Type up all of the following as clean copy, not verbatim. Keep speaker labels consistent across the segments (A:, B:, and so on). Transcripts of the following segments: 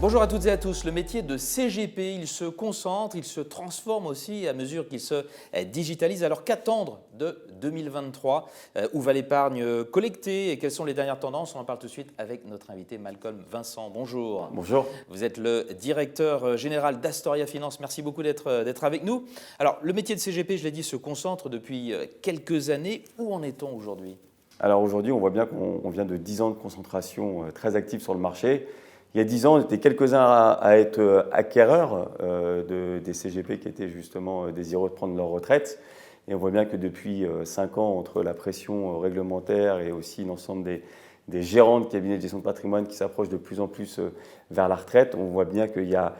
A: Bonjour à toutes et à tous. Le métier de CGP, il se concentre, il se transforme aussi à mesure qu'il se digitalise. Alors qu'attendre de 2023 ? Où va l'épargne collectée et quelles sont les dernières tendances ? On en parle tout de suite avec notre invité Malcolm Vincent. Bonjour.
B: Bonjour.
A: Vous êtes le directeur général d'Astoria Finance. Merci beaucoup d'être avec nous. Alors le métier de CGP, je l'ai dit, se concentre depuis quelques années. Où en est-on aujourd'hui ?
B: Alors aujourd'hui, on voit bien qu'on vient de 10 ans de concentration très active sur le marché. Il y a 10 ans, on était quelques-uns à être acquéreurs des CGP qui étaient justement désireux de prendre leur retraite. Et on voit bien que depuis 5 ans, entre la pression réglementaire et aussi l'ensemble des gérants de cabinets de gestion de patrimoine qui s'approchent de plus en plus vers la retraite, on voit bien qu'il y a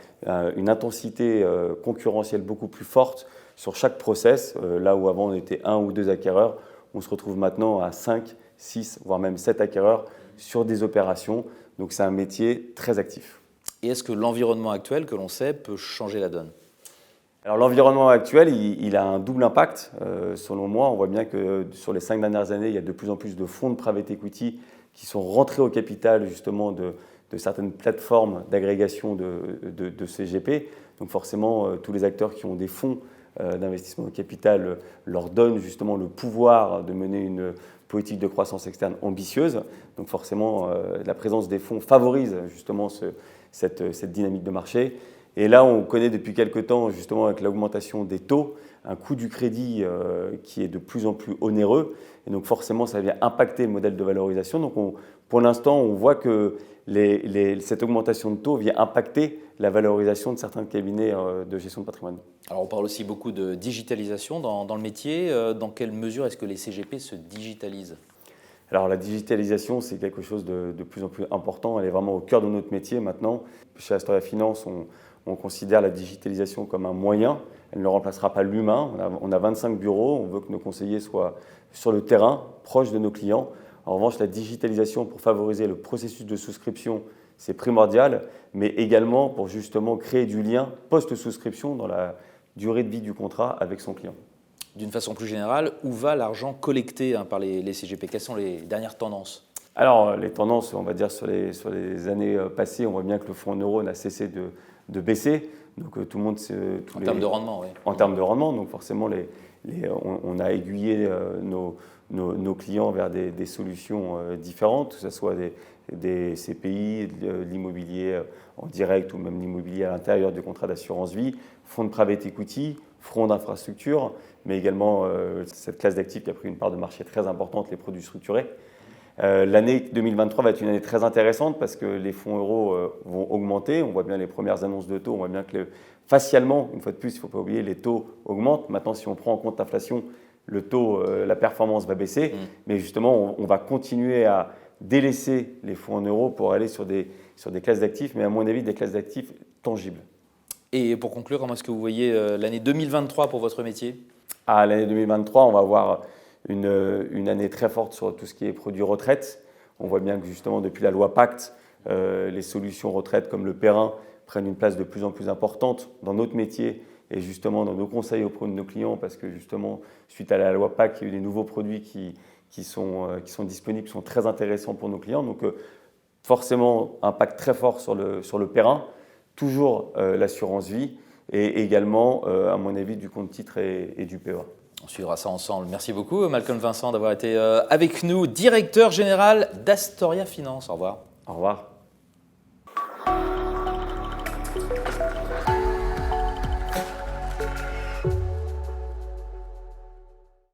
B: une intensité concurrentielle beaucoup plus forte sur chaque process. Là où avant on était 1 ou 2 acquéreurs, on se retrouve maintenant à 5, 6, voire même 7 acquéreurs sur des opérations. Donc c'est un métier très actif.
A: Et est-ce que l'environnement actuel que l'on sait peut changer la donne ?
B: Alors l'environnement actuel, il a un double impact. Selon moi, on voit bien que sur les 5 dernières années, il y a de plus en plus de fonds de private equity qui sont rentrés au capital justement de certaines plateformes d'agrégation de CGP. Donc forcément, tous les acteurs qui ont des fonds d'investissement au capital leur donnent justement le pouvoir de mener une politique de croissance externe ambitieuse. Donc forcément, la présence des fonds favorise justement cette dynamique de marché. Et là, on connaît depuis quelques temps, justement avec l'augmentation des taux, un coût du crédit qui est de plus en plus onéreux. Et donc forcément, ça vient impacter le modèle de valorisation. Donc pour l'instant, on voit que cette augmentation de taux vient impacter la valorisation de certains cabinets de gestion de patrimoine.
A: Alors on parle aussi beaucoup de digitalisation dans le métier. Dans quelle mesure est-ce que les CGP se digitalisent ?
B: Alors la digitalisation, c'est quelque chose de plus en plus important. Elle est vraiment au cœur de notre métier maintenant. Chez Astoria Finance, on considère la digitalisation comme un moyen. Elle ne remplacera pas l'humain. On a 25 bureaux. On veut que nos conseillers soient sur le terrain, proches de nos clients. En revanche, la digitalisation pour favoriser le processus de souscription, c'est primordial, mais également pour justement créer du lien post-souscription dans la durée de vie du contrat avec son client.
A: D'une façon plus générale, où va l'argent collecté par les CGP ? Quelles sont les dernières tendances ?
B: Alors, les tendances, on va dire sur les années passées, on voit bien que le fonds en euros n'a cessé de baisser. Donc, tout le monde...
A: En termes de rendement, oui.
B: En termes de rendement, donc forcément, on a aiguillé nos clients vers des solutions différentes, que ce soit des CPI, de l'immobilier en direct ou même l'immobilier à l'intérieur du contrat d'assurance vie, fonds de private equity, fonds d'infrastructure, mais également cette classe d'actifs qui a pris une part de marché très importante, les produits structurés. L'année 2023 va être une année très intéressante parce que les fonds euros vont augmenter. On voit bien les premières annonces de taux, on voit bien que facialement, une fois de plus, il ne faut pas oublier, les taux augmentent. Maintenant, si on prend en compte l'inflation, le taux, la performance va baisser. Mais justement, on va continuer à délaisser les fonds en euros pour aller sur des classes d'actifs, mais à mon avis, des classes d'actifs tangibles.
A: Et pour conclure, comment est-ce que vous voyez l'année 2023 pour votre métier ?
B: L'année 2023, on va avoir une année très forte sur tout ce qui est produits retraite. On voit bien que justement, depuis la loi Pacte, les solutions retraite comme le Perrin prennent une place de plus en plus importante dans notre métier et justement dans nos conseils auprès de nos clients parce que justement, suite à la loi Pacte, il y a eu des nouveaux produits qui sont disponibles, qui sont très intéressants pour nos clients. Donc forcément, impact très fort sur le Perrin, toujours l'assurance vie et également, à mon avis, du compte titre et du PEA.
A: On suivra ça ensemble. Merci beaucoup, Malcolm Vincent, d'avoir été avec nous, directeur général d'Astoria Finance. Au revoir.
B: Au revoir.